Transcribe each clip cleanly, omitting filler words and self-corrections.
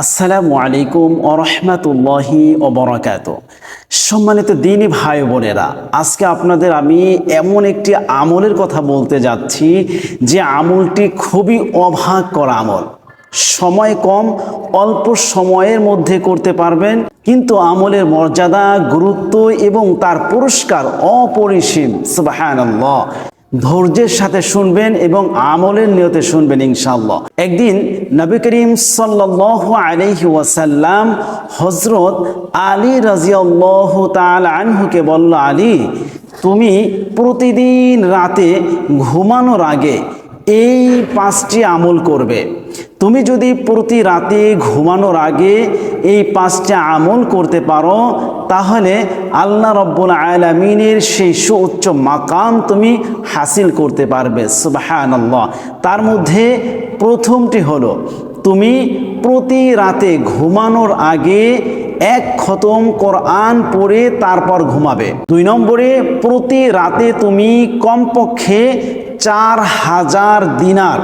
আসসালামু আলাইকুম ওয়া রাহমাতুল্লাহি ওয়া বারাকাতুহু। সম্মানিত দ্বীনী ভাই বোনেরা, আজকে আপনাদের আমি এমন একটি আমলের কথা বলতে যাচ্ছি যে আমলটি খুবই অবাক করা আমল। সময় কম, অল্প সময়ের মধ্যে করতে পারবেন, কিন্তু আমলের মর্যাদা, গুরুত্ব এবং তার পুরস্কার অপরিসীম। সুবহানাল্লাহ। ধৈর্যের সাথে শুনবেন এবং আমলের নিয়তে শুনবেন ইনশাআল্লাহ। একদিন নবী করিম সাল্লাল্লাহু আলাইহি ওয়াসাল্লাম হযরত আলী রাদিয়াল্লাহু তাআলা আনহুকে বলল, আলী, তুমি প্রতিদিন রাতে ঘুমানোর আগে এই 5টি আমল করবে। তুমি যদি প্রতি রাতে ঘুমানোর আগে এই 5টা আমল করতে পারো, তাহলে আল্লাহ রাব্বুল আলামিনের সেই সুউচ্চ মাকাম তুমি হাসিল করতে পারবে। সুবহানাল্লাহ। তার মধ্যে প্রথমটি হলো, তুমি প্রতি রাতে ঘুমানোর আগে 1 খতম কোরআন পড়ে তারপর ঘুমাবে। 2 নম্বরে, প্রতি রাতে তুমি কমপক্ষে 4000 দিনার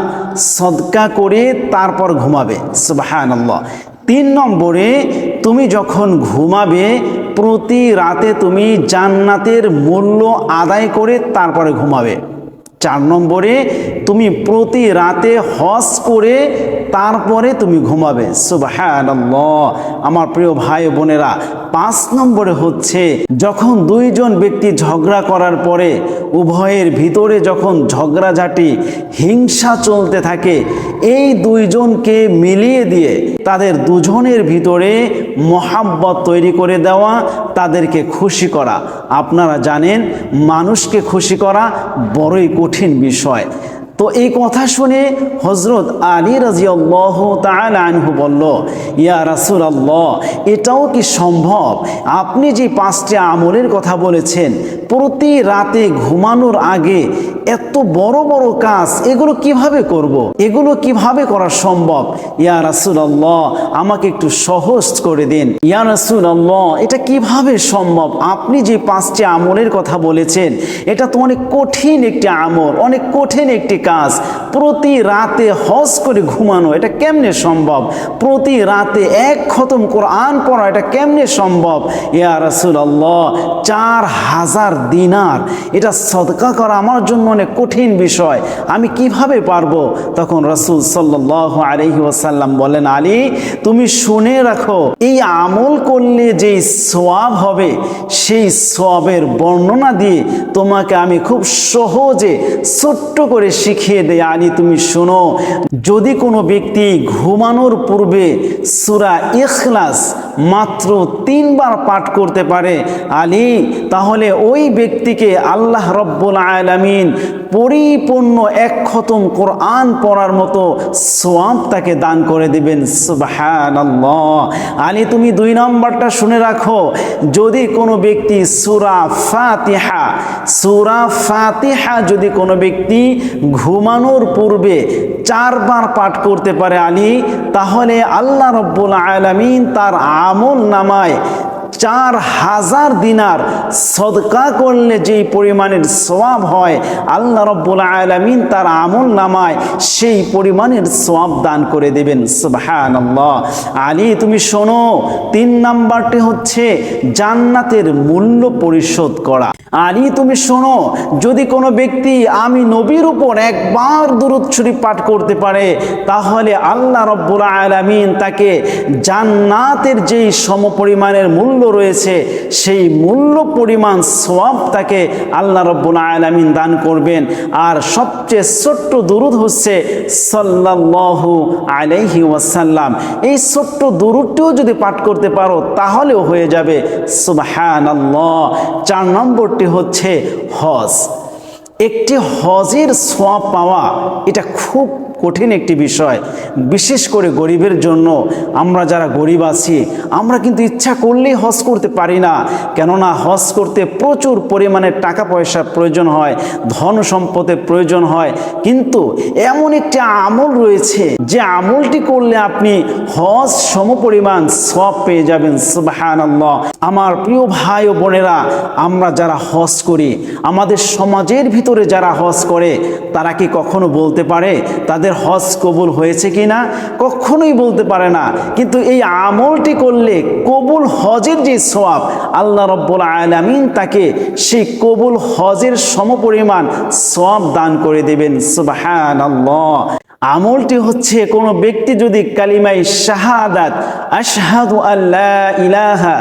সদকা করে তারপর ঘুমাবে। সুবহানাল্লাহ। 3 নম্বরে, তুমি যখন ঘুমাবে প্রতি রাতে তুমি জান্নাতের মূল্য আদায় করে তারপরে ঘুমাবে। 4 নম্বরে, তুমি প্রতি রাতে হজ করে তারপরে তুমি ঘুমাবে। সুবহানাল্লাহ। আমার প্রিয় ভাই বোনেরা, 5 নম্বরে হচ্ছে, যখন 2 জন ব্যক্তি ঝগড়া করার পরে উভয়ের ভিতরে যখন ঝগড়াঝাটি, হিংসা চলতে থাকে, এই 2 জনকে মিলিয়ে দিয়ে তাদের দুজনের ভিতরে মহাব্বত তৈরি করে দেওয়া, তাদেরকে খুশি করা। আপনারা জানেন, মানুষকে খুশি করা বড়ই কঠিন বিষয়। তো এই কথা শুনে হযরত আলী রাদিয়াল্লাহু তাআলা আনহু বলল, ইয়া রাসূলুল্লাহ, এটাও কি সম্ভব? আপনি যে 5টি আমলের কথা বলেছেন, প্রতি রাতে ঘুমানোর আগে এত বড় বড় কাজ, এগুলো কিভাবে করব? এগুলো কিভাবে করা সম্ভব? ইয়া রাসূলুল্লাহ, আমাকে একটু সহজ করে দিন। ইয়া রাসূলুল্লাহ, এটা কিভাবে সম্ভব? আপনি যে 5টি আমলের কথা বলেছেন, এটা তো অনেক কঠিন একটি আমল, অনেক কঠিন একটি কাজ। প্রতি রাতে হজ করে ঘুমানো, এটা কেমনে সম্ভব? প্রতি রাতে 1 খতম কোরআন পড়া, এটা কেমনে সম্ভব? ইয়া রাসূলুল্লাহ, 4000 দিনার এটা সদকা করা আমার জন্য অনেক কঠিন বিষয়, আমি কিভাবে পারবো? তখন রাসূল সাল্লাল্লাহু আলাইহি ওয়াসাল্লাম বলেন, আলী, তুমি শুনে রাখো, এই আমল করলে যেই সওয়াব হবে, সেই সওয়াবের বর্ণনা দিয়ে তোমাকে আমি খুব সহজে ছোট্ট করে শিখিয়ে দেই। আলী, তুমি শোনো, যদি কোনো ব্যক্তি ঘুমানোর পূর্বে সূরা ইখলাস মাত্র 3 বার পাঠ করতে পারে, আলী, তাহলে ওই ব্যক্তিকে আল্লাহ রাব্বুল আলামিন পরিপূর্ণ 1 খতম কোরআন পড়ার মতো সওয়াব তাকে দান করে দিবেন। সুবহানাল্লাহ। আলী, তুমি 2 নম্বরটা শুনে রাখো, যদি কোনো ব্যক্তি সূরা ফাতিহা যদি কোনো ব্যক্তি ঘুমানোর পূর্বে 4 বার পাঠ করতে পারে, আলী, তাহলে আল্লাহ রাব্বুল আলামিন তার আমল নামায় 4000 দিনার সদকা করলে যেই পরিমাণের সওয়াব হয়, আল্লাহ রাব্বুল আলামিন তার আমল নামায় সেই পরিমাণের সওয়াব দান করে দেবেন। সুবহানাল্লাহ। আলী, তুমি শোনো, 3 নাম্বারটি হচ্ছে জান্নাতের মূল্য পরিশোধ করা। আলী, তুমি শোনো, যদি কোনো ব্যক্তি আমি নবীর উপর 1 বার দুরূদ শরীফ পাঠ করতে পারে, তাহলে আল্লাহ রাব্বুল আলামিন তাকে জান্নাতের যেই সমপরিমাণের মূল্য রয়েছে, সেই মূল্য পরিমাণ সওয়াব তাকে আল্লাহ রাব্বুল আলামিন দান করবেন। আর সবচেয়ে ছোট্ট দুরূদ হচ্ছে সাল্লাল্লাহু আলাইহি ওয়াসাল্লাম। এই ছোট্ট দুরূদটিও যদি পাঠ করতে পারো, তাহলেও হয়ে যাবে। সুবহানাল্লাহ। 4 নম্বরটি হচ্ছে হজ। একটি হজের সওয়াব পাওয়া, এটা খুব কঠিন একটি বিষয়, বিশেষ করে গরিবের জন্য। আমরা যারা গরিব আছি, আমরা কিন্তু ইচ্ছা করলেই হজ করতে পারি না, কেননা হজ করতে প্রচুর পরিমাণে টাকা পয়সার প্রয়োজন হয়, ধন সম্পদের প্রয়োজন হয়। কিন্তু এমন একটি আমল রয়েছে, যে আমলটি করলে আপনি হজ সমপরিমাণ সওয়াব পেয়ে যাবেন। সুবহানাল্লাহ। আমার প্রিয় ভাই ও বোনেরা, আমরা যারা হজ করি, আমাদের সমাজের ভিতরে ভিতরে যারা হজ করে তারা কি কখনো বলতে পারে তাদের হজ কবুল হয়েছে কিনা? কখনোই বলতে পারে না। কিন্তু এই আমলটি করলে কবুল হজের যে সওয়াব, আল্লাহ রাব্বুল আলামিন তাকে সেই কবুল হজের সমপরিমাণ সওয়াব দান করে দেবেন। সুবহানাল্লাহ। আমলটি হচ্ছে কোনো ব্যক্তি যদি কালিমায়ে শাহাদাত আশহাদু আল্লা ইলাহা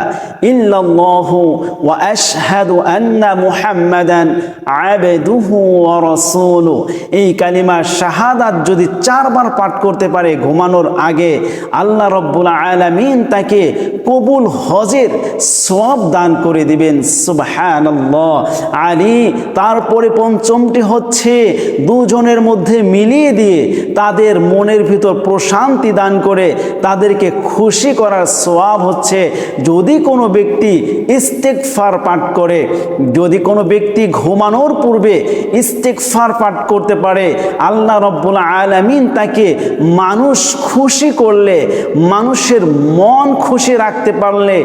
ইল্লাল্লাহু ওয়া আশহাদু আন্না মুহাম্মাদান আবদুহু ওয়া রাসূলুহু, এই কালিমা শাহাদাত যদি 4 বার পাঠ করতে পারে ঘুমানোর আগে, আল্লাহ রাব্বুল আলামিন তাকে কবুল হজের সওয়াব দান করে দিবেন। সুবহানাল্লাহ। আলী তারপরে পঞ্চমটি হচ্ছে দুজনের মধ্যে মিলিয়ে দিয়ে তাদের মনের ভিতর প্রশান্তি দান করে তাদেরকে খুশি করার সওয়াব হচ্ছে যদি কোনো ব্যক্তি ইস্তেগফার পাঠ করে, যদি কোনো ব্যক্তি ঘুমানোর পূর্বে ইস্তেগফার পাঠ করতে পারে, আল্লাহ রাব্বুল আলামিন তাকে মানুষ খুশি করলে, মানুষের মন খুশি রাখতে পারলে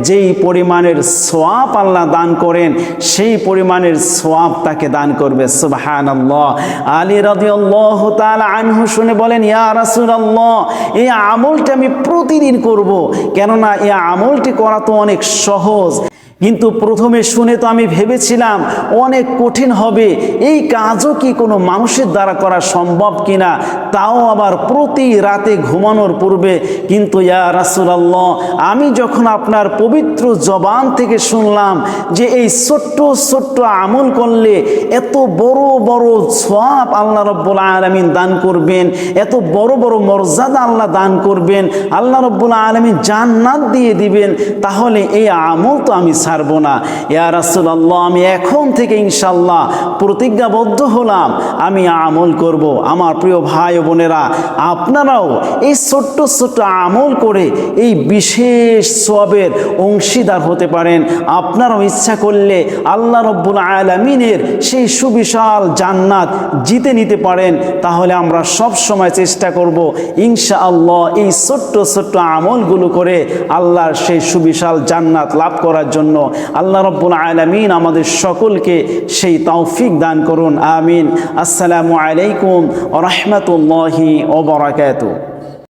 যেই পরিমাণের সওয়াব আল্লাহ দান করেন সেই পরিমাণের সওয়াব তাকে দান করবে। সুবহানাল্লাহ। আলী রাদিয়াল্লাহু তাআলা আনহু শুনে বলেন, ইয়া রাসূলুল্লাহ, এই আমলটা আমি প্রতিদিন করব, কেননা এই আমলটি করা তো অনেক সহজ। কিন্তু প্রথমে শুনে তো আমি ভেবেছিলাম অনেক কঠিন হবে, এই কাজও কি কোনো মানুষের দ্বারা করা সম্ভব কিনা, তাও আবার প্রতি রাতে ঘুমানোর পূর্বে। কিন্তু ইয়া রাসূলুল্লাহ, আমি যখন আপনার পবিত্র জবান থেকে শুনলাম যে এই ছোট্ট ছোট্ট আমল করলে এত বড় বড় সওয়াব আল্লাহ রাব্বুল আলামিন দান করবেন, এত বড় বড় মর্যাদা আল্লাহ দান করবেন, আল্লাহ রাব্বুল আলামিন জান্নাত দিয়ে দিবেন, তাহলে এই আমল তো আমি ছাড়বো না। ইয়া রাসূলুল্লাহ, আমি এখন থেকে ইনশাআল্লাহ প্রতিজ্ঞাবদ্ধ হলাম আমি আমল করব। আমার প্রিয় ভাই ও বোনেরা, আপনারাও এই ছোট্ট ছোট্ট আমল করে এই বিশেষ সওয়াবের অংশীদার হতে পারেন। আপনারাও ইচ্ছা করলে আল্লাহ রাব্বুল আলামিনের সেই সুবিশাল জান্নাত জিতে নিতে পারেন। তাহলে আমরা সব সময় চেষ্টা করব ইনশাআল্লাহ এই ছোট্ট ছোট্ট আমলগুলো করে আল্লাহর সেই সুবিশাল জান্নাত লাভ করার জন্য। আল্লাহ রাব্বুল আলামিন আমাদের সকলকে সেই তৌফিক দান করুন। আমিন। আসসালামু আলাইকুম ওয়া রাহমাতুল্লাহি ওয়া বারাকাতুহু।